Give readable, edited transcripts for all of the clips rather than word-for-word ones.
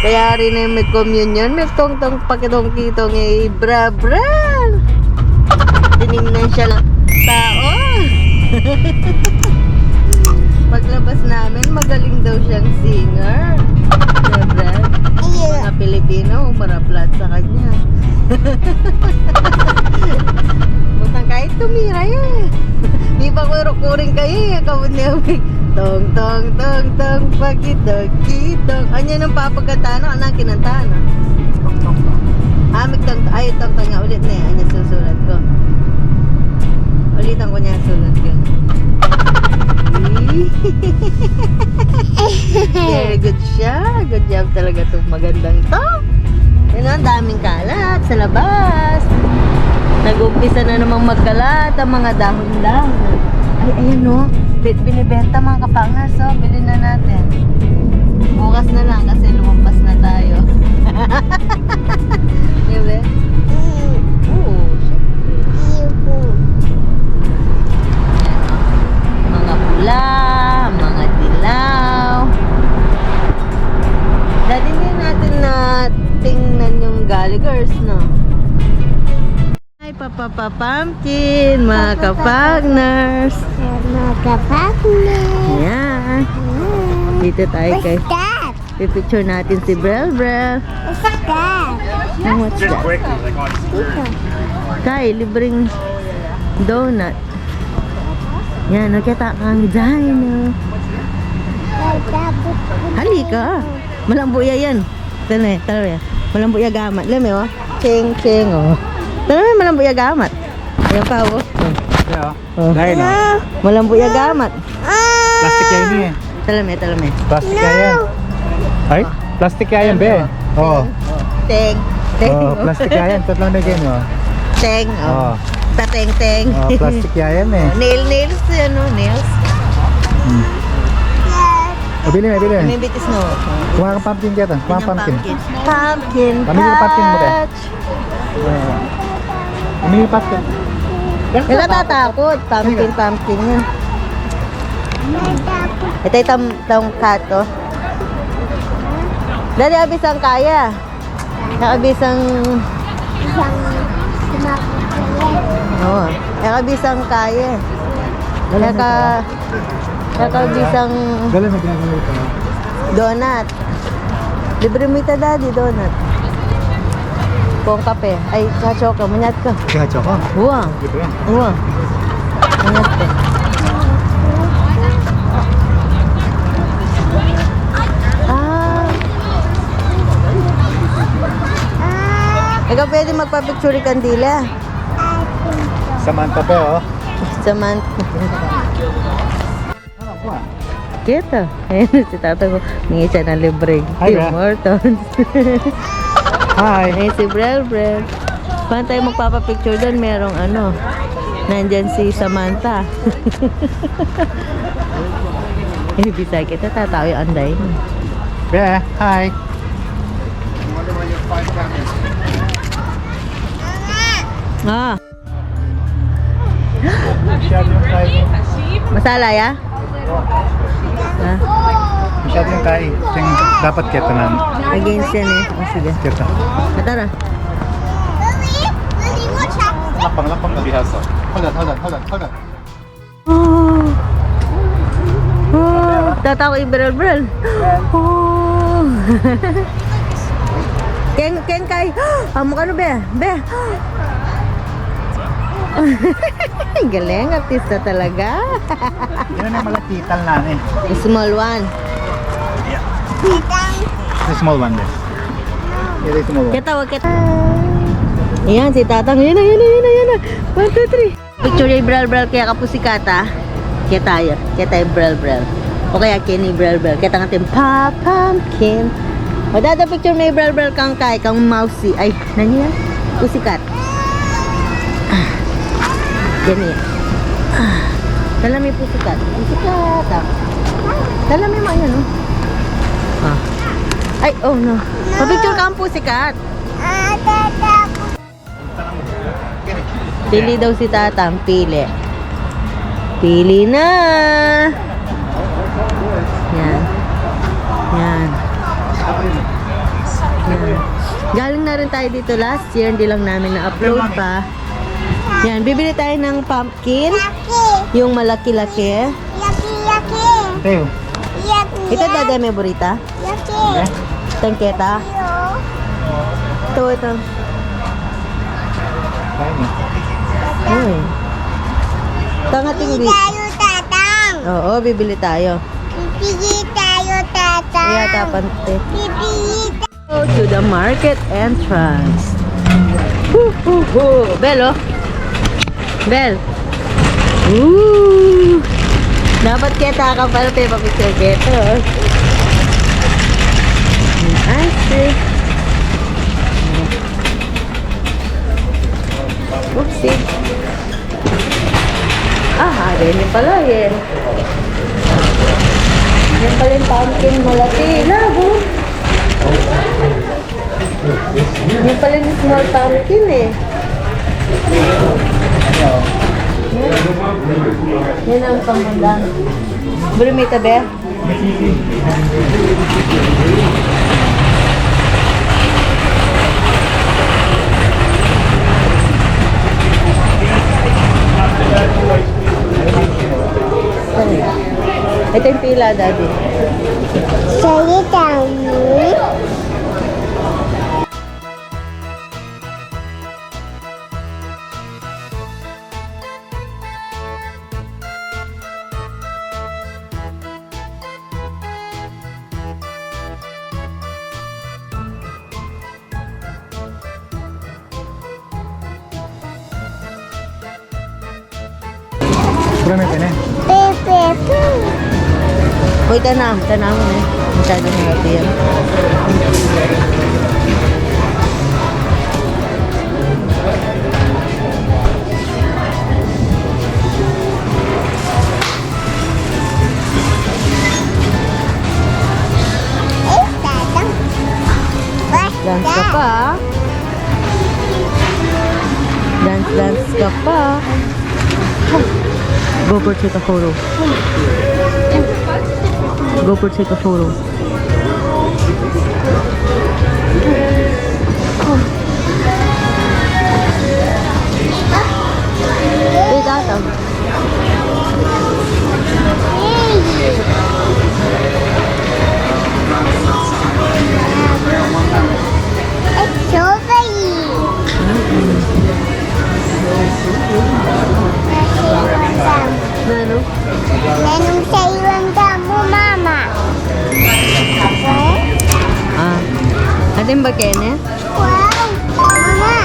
Kaya rin na may communion, may tong-tong pakitong-kitong bra-bra. Tinignan siya lang, tao. Paglabas namin, magaling daw siyang singer. Bra-bra. Mga Pilipino, umaraplat sa kanya. Butang kahit tumira yan. Di ba kuring kayo eh. Kawin niya tong tong tong tong pakitong kitong. Anya nang papagkatano, anang kinantano. Amig tong, ay tong nga ulit na yan. Anya susulat ko. Ulitan ko niya sulat ko. Very good siya. Good job talaga itong magandang to. Yun ang daming kalat sa labas. Nag-umpisa na namang magkalat ang mga dahon-dahon. Ay, ayan no. Binibenta mga kapangas. So, bilhin na natin. Bukas na lang kasi lumampas na tayo. Diba? Oo, syempre. Mga pula, mga dilaw. Dati din natin na tingnan yung Galigers, no? Ay, Pumpkin, mga kapagners. Mga kapagners. Yan. Dito tayo kay... What's that? Pipicture natin si Brel Brel. What's that? What's that? Kay, libreng donut. Yan, nakita kang dino. Halika. Malambuya yan. Tala yan. Malambuya gamat. Alam mo, cheng cheng, oh. Tala mo, malambuya gamat. Ayan pa, oh. Oh. Dahil na. Malambuya gamat. Plastic yan eh. Talame. Plastic yan. Ay? Plastic yan, be. Oo. Teng. Oh, plastic yan. Tatlong na ganyan, oh. Teng, oh. Oh. Tateng. Oh, plastic yan eh. Nails, ano, nails. Oh, bili. May bitis, no? Kuha kang pumpkin kaya. Kuha kang pumpkin. Pumpkin Pamili ka pumpkin mo, patch. Pamili pumpkin. May natatakot. Pumpkin yan. Ito yung kato. Dali abisang kaya. Nakabisang... Oo. Nakabisang kaya. Nakabisang Dala na ginagawa ito. donut. Libre mo ita, daddy, donut. Kung kape. Ay, choco. Manyat ka. Kaya choco. Uwa. Dito yan. Uwa. Manyat ka. Ikaw pwede magpa-picture kandila. Samantha pe, oh. Samantha. Kita. Ayun si tata ko. Hingi siya ng libreng Hi, Tim Hortons. Hi. Ayun si Brel. Paano tayo magpapapicture doon? Merong ano. Nandyan si Samantha. Bisa kita tatawa yung anday mo. Be, hi. Ah. Masyado yung kain. Masala ya? Ha? Masyado yung kain. Dapat keto na. Against yan eh. Oh, sige. Keto. Tara. Lily, watch out. Lapang na bihasa. Hold on. Oh, tatawa yung Brel. Oh. Ken kay. Amo ka no be? Galing, artista talaga. Yan ang malapitan na eh. The small one. The small one there. Yeah, the small one. Kita. Ayan, si Tatang. Ayan na. 1, 2, 3. Picture yung Brel kaya kapusikata. Kaya tayo Brel. O kaya Kenny Brel. Kaya tangan tayong pumpkin. O dada picture may Brel kang kay, kang mousey. Ay, nandiyan? Pusikat. Ganyan. Dala may pusikat. Pusikat. Dala may mga yan, oh. Ay, oh no. Pa-picture ka ang pusikat. Pili daw si Tatang. Pili na. Yan. Yan. Galing na rin tayo dito last year, hindi lang namin na-upload pa. Yan, bibili tayo ng pumpkin, Yaki. yung malaki-laki. Yaki, yaki. Teo. Yaki. Ito dada may burita. Yaki. Eh? Tangketa. Yo. Ito. Kain eh. Uy. Tangating Bibili wheat. tayo, tatang. Oo, bibili tayo. Bibili tayo, tatang. Kaya tapante. Bibili Go to the market entrance. Hoo, hoo, hoo. Bel, oh. Bel. Woo! Dapat kita ka pala tayo papicture keto. I see. Oopsie. Ah, ganyan pala yan. Yan pala yung pumpkin malaki. Labo. Yan pala yung small pumpkin eh. Yan ang pangandang. Brumita be? Ito yung pila, daddy. Saya tahu. Berapa ini? Pepe. Uy, tanam mo na. Masyadong happy yan. Tatang. Dance ka pa, ah. Dance ka pa. Go for take a photo. Go for take a photo. Hey, tata. Ano? Nanong sa iwan ka mo, mama. Ah. Atin ba kene? Wow, mama.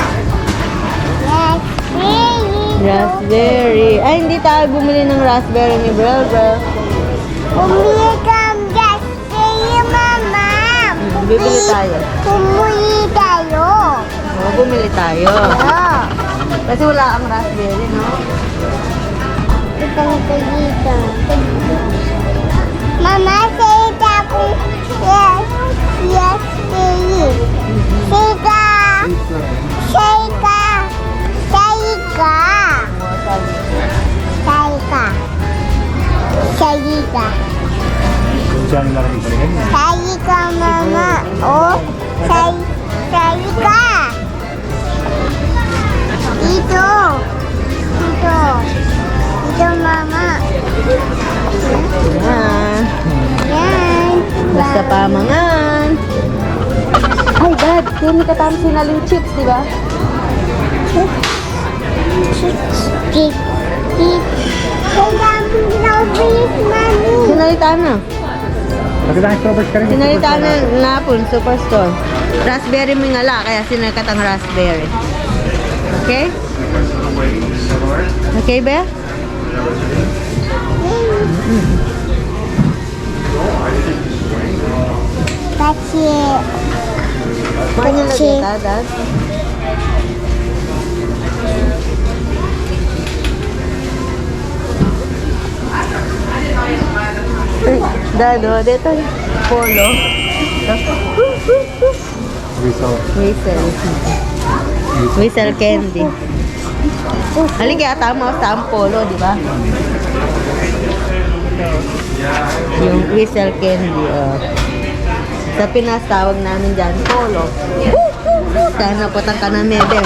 Raspberry. Raspberry. Ay, hindi tayo bumili ng raspberry ni Bro. Bumili kang raspberry, mama. Bibili tayo. Bumili tayo. Oo, bumili tayo. Oh. Kasi wala ang raspberry, no? Itang dito. Mama, say ako. Yes. Yes, baby. Say ka. Say ka. Say ka. Say ka. Say ka. Diyan na rin ito. Say ka, mama. Oh, say ka. Dito. Dito. Dito, mama. Yan. Yan. Basta pamangan. Ay, Dad. Kaya katama sinaling chips, di ba? Sinalita na. Magandang strawberries ka rin. Sinalita na napon, superstore. Raspberry mingala, kaya sinakatang raspberry. Okay? Okay ba? That's it. Mahal na kita, Dad. Dado, dito polo. Whistle. Whistle candy. Halika yata mo sa ang polo, di ba? Yung whistle candy, oh. Sa Pinas, tawag namin dyan, polo. Dahil naputang ka na mebe.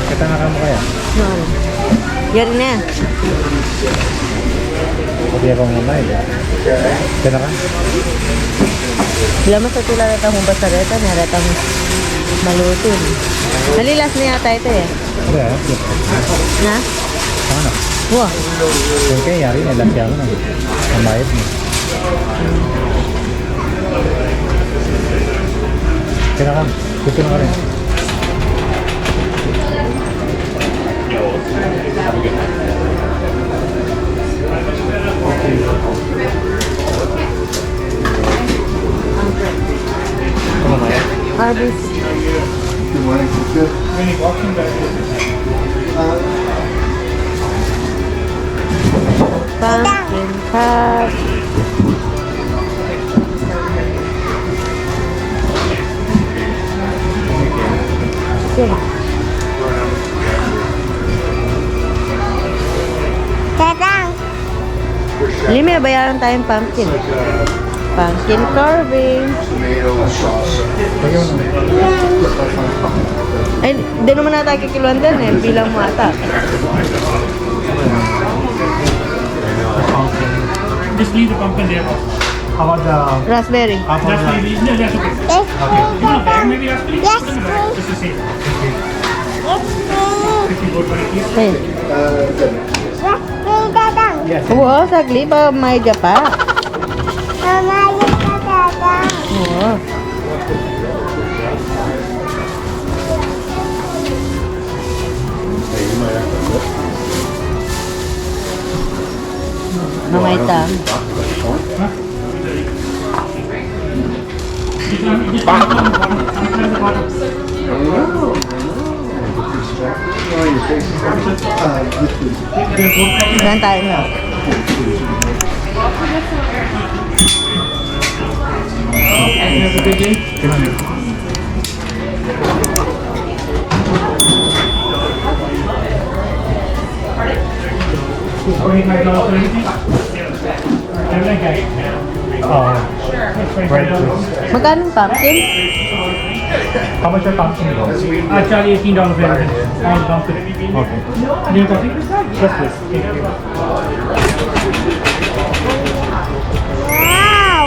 Kita na ka mo kaya? No. Yari na yan. Pwede akong mamay. Kita na ka? Wala mo sa tula retang humbas sa reta, naretang malutin. Nalilas na yata ito eh. Hindi ah. Na? Ano? Wah. Kung kaya yari, nilasya mo na. Mamayad mo. Kita ka? Gusto na ka rin. Arby's. Pumpkin pie. Okay. Tatang. Lime, bayaran tayong pumpkin. Pumpkin carving. Pagyan mo na. Ay, di naman nata kikiluan din eh. Bilang mo ata. Just leave the pumpkin there. How about the Raspberry. apple? That's maybe, no, that's okay. Yes, You want a bag maybe, raspberry? Yes, Put in the bag, just the same. yes, 50 gold for a piece. Okay. yes, tatang. Yes. Oo, sagli pa may pa. Mama, yes, tatang. Oo. Mamay tam. Saan tayo na? Have a good day. $45 for anything? Everything, guys. Right. Magkano yung pumpkin? How much your pumpkin goes? Charlie, $18 for everything. All pumpkin. Okay. Do you want coffee? Yes, please. Thank you. Wow.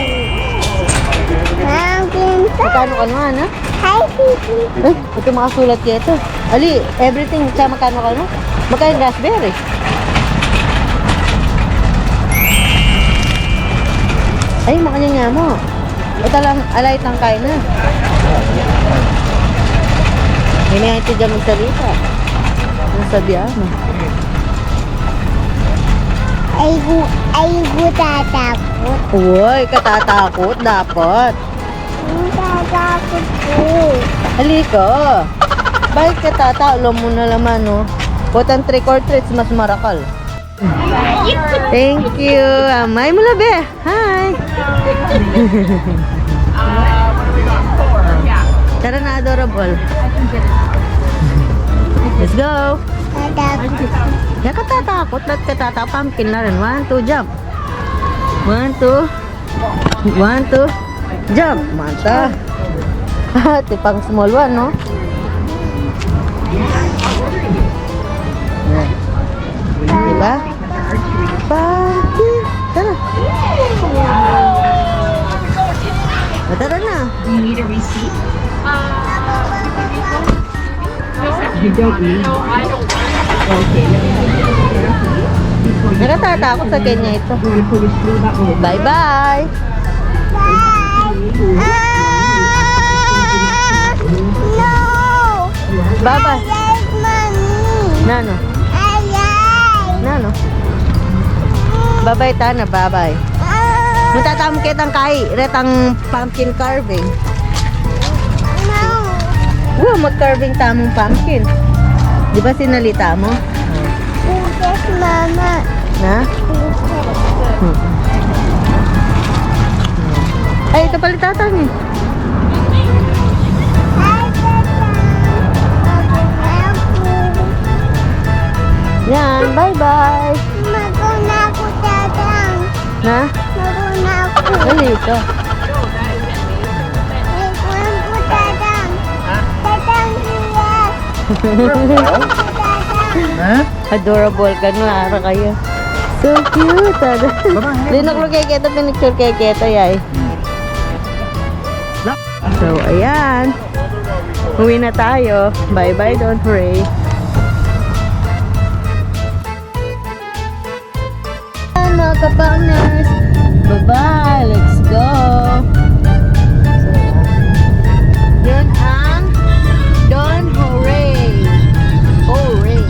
Pumpkin pie. Magkano ka naman, ha? Hi, Titi. Eh, ito makasulat kaya ito. Ali, everything, sa magkano ka na? Magkano yung raspberry? Ay, makanya nga mo. Ito lang, alay lang kain na. Hindi nga ito dyan magsalita. Ang sabihan mo. Ay, tatakot. Uy, katatakot dapat. Tatakot po. Halika. Bakit katata? Alam mo na naman, no? Put ang trick or treats, mas marakal. Thank you. Amay mo labi. Hi. Tara na, adorable. Let's go. Tatakot. Ya katatakot. Lahat katata. Pumpkin na rin. 1, 2, jump. 1, 2. 1, 2. Jump. Manta. Ito pang small one, no? Yan. Diba? Pumpkin. Tara. Tara na. Do you need a receipt? You don't need? No, I don't. Okay, let me know. Nakatatakot sa kanya ito. Bye-bye. No. Bye-bye. Yes, mommy. Nano? Ay, ay. Nano? Bye-bye, Tana. Bye-bye. Mutatam kitang kai. Retang pumpkin carving. No. Wow, mag-carving tamong pumpkin. Di ba sinalita mo? Yes, mama. Na? Ay, ito pala tatang eh. Hi, tatang. Yan, bye Ha? Maruna ako. Ano ito? May kulang po dadang. Dadang yes. Dadang. Ha? Adorable ka no, ara kayo. So cute. Linok kay Keto, pinicture kay Keto, yay. So, ayan. Uwi na tayo. Bye-bye, don't pray. Mga ka-partners. Bye-bye. Let's go. So, yun ang Don Hooray. Hooray.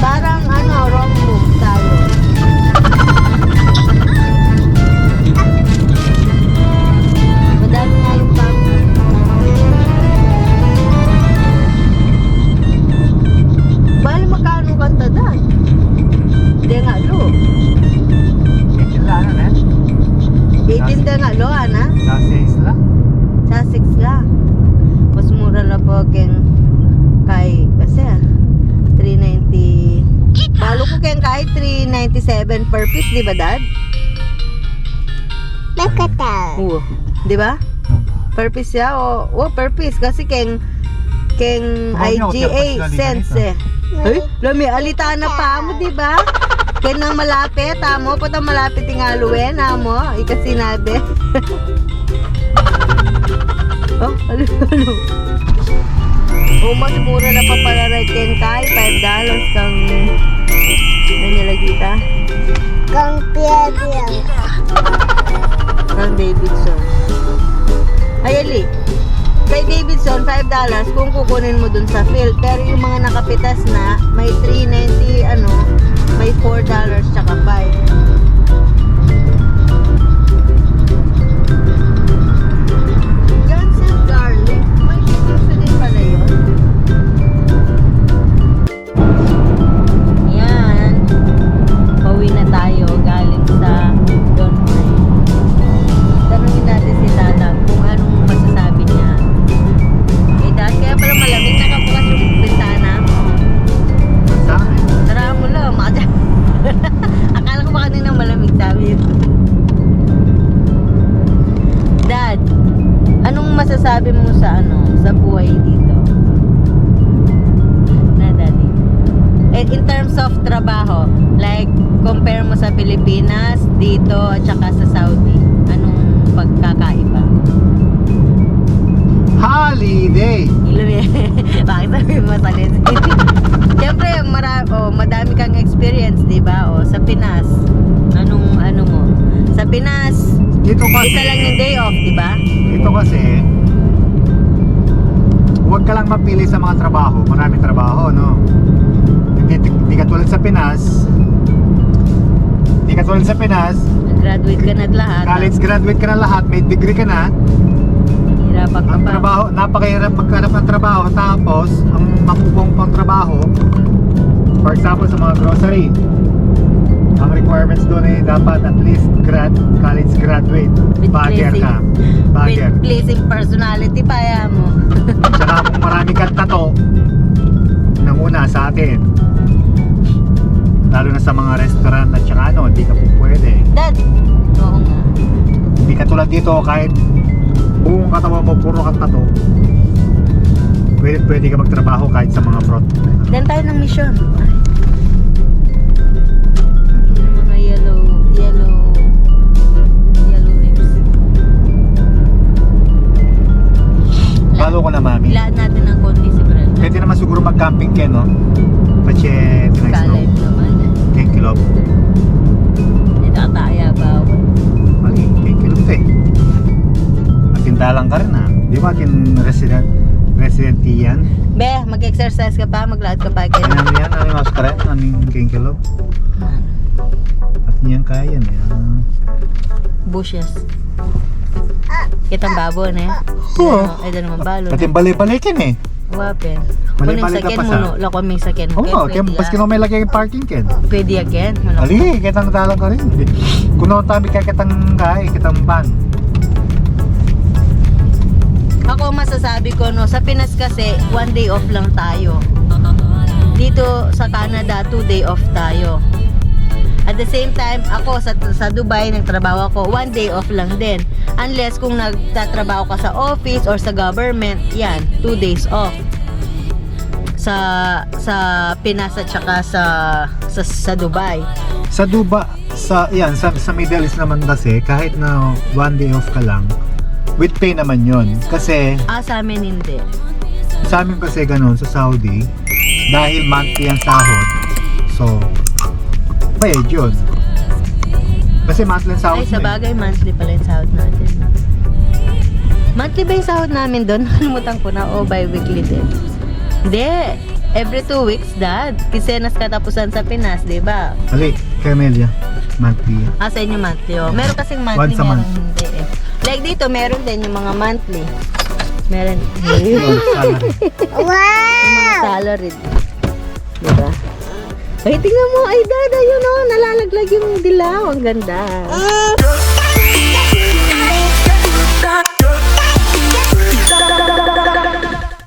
Parang wrong move tayo. Madami nga yung pag. Bali magkano kanta dahil? Hindi nga lo. 18 na nga lo, ana? Sa 6 lang. Sa 6 lang. Mas mura na po keng kay, kasi 390. Balo ko keng kahit 397 per piece, di ba dad? Nakataw. Oo. Di ba? Per piece siya, per piece. Kasi keng IGA cents eh. Ay, lami, alita na pa mo, di ba? Kaya nang malapit, amo. Pata malapit yung haluin, amo. Ika sinabi. Oh, ano? Oh, mas mura na pa pala right ken kay $5 kang nila kita. Kang piyabiyang. Kang Davidson. Ay, Ali. Kay Davidson, $5 kung kukunin mo dun sa field. Pero yung mga nakapitas na, may $3.90, may $4 tsaka $5. Johnson garlic. May gusto din pala yun. Yan. Pauwi na tayo galing sa Don Hooray. Tanungin natin si Tata kung anong masasabi niya. Dahil kaya pala malamig, nakabukas yung bintana. Saan? Tara mo lang, makadya. Akala ko ba kanina malamig, sabi yun. Dad, anong masasabi mo sa sa buhay dito? Na, Daddy? In terms of trabaho, like, compare mo sa Pilipinas, dito, at saka sa Saudi. Anong pagkakaiba? Holiday! Ilumi. Bakit sabi mo sa Leslie? Siyempre, madami kang experience, di ba? Sa Pinas, ano mo? Sa Pinas, Dito kasi, isa lang yung day off, di ba? Dito kasi, huwag ka lang mapili sa mga trabaho. Maraming trabaho, no? Hindi ka tulad sa Pinas. Graduate ka na at lahat. College graduate ka na lahat, may degree ka na. Hirapan ka Ang pa. trabaho, napakahirap maghanap ng trabaho. Tapos, ang makupong pang trabaho, for example, sa mga grocery, ang requirements doon ay dapat at least college graduate. With Bagger ka. Bagger. With pleasing personality, paya mo. Tsaka kung marami kang tato, nang una sa atin, lalo na sa mga restaurant at saka hindi ka po pwede. Dad, oo nga. Hindi ka tulad dito, kahit buong katawan mo puro kang tato, pwede ka magtrabaho kahit sa mga front. Dan tayo ng mission. Yung mga yellow lips. Follow ko na, mami. Ilaan natin ng konti si Brenda. Pwede naman siguro mag-camping Ken, no? Pache, Skylight naman. 10 kilo. Ito kataya ba? Mali, 10 kilo eh. Matindalang ka rin, ha? Di ba resident yan? Be, mag-exercise ka pa, maglakad ka pa. Ano yan? Ano yung Australia? Ano yung 10 kilo? At niyan kaya yan, Bushes. Kitang babon eh. Oo. Ay, naman balon. Pati balik-balikin eh. Wapen. Balik-balik Kunin ka sa pa ken sa- mo, no? Lako may sa ken mo. Oo nga, baski mo may lagay yung parking Ken. Pwede again. Ali, kitang dalang ka rin. Kuno tabi ka kitang van. Ako masasabi ko no, sa Pinas kasi 1 day off lang tayo. Dito sa Canada 2 day off tayo. At the same time, ako sa Dubai, nagtrabaho ako, 1 day off lang din. Unless kung nagtatrabaho ka sa office or sa government, yan, 2 days off. Sa Pinas at saka sa Dubai. Sa Middle East naman kasi, kahit na 1 day off ka lang, with pay naman yon. Kasi, Sa amin hindi. sa amin kasi ganun, sa Saudi, dahil monthly ang sahod, so, bayad yun. Kasi monthly ang sahod Ay, sa mo eh. bagay, monthly pala yung sahod natin. Monthly ba yung sahod namin doon? Nakalimutan ko na. O, bi-weekly din. Hindi. Every 2 weeks, Dad. Kisenas katapusan sa Pinas, di ba? Ali, kay Amelia, monthly. Sa inyo monthly, oh. Meron kasing monthly, Once a meron month. hindi eh. Like dito, meron din yung mga monthly. Meron. Yun, salary. Yung mga salary. Diba? Ay, tingnan mo. Ay, Dad, ayun oh. Nalalaglag yung dilaw. Ang ganda.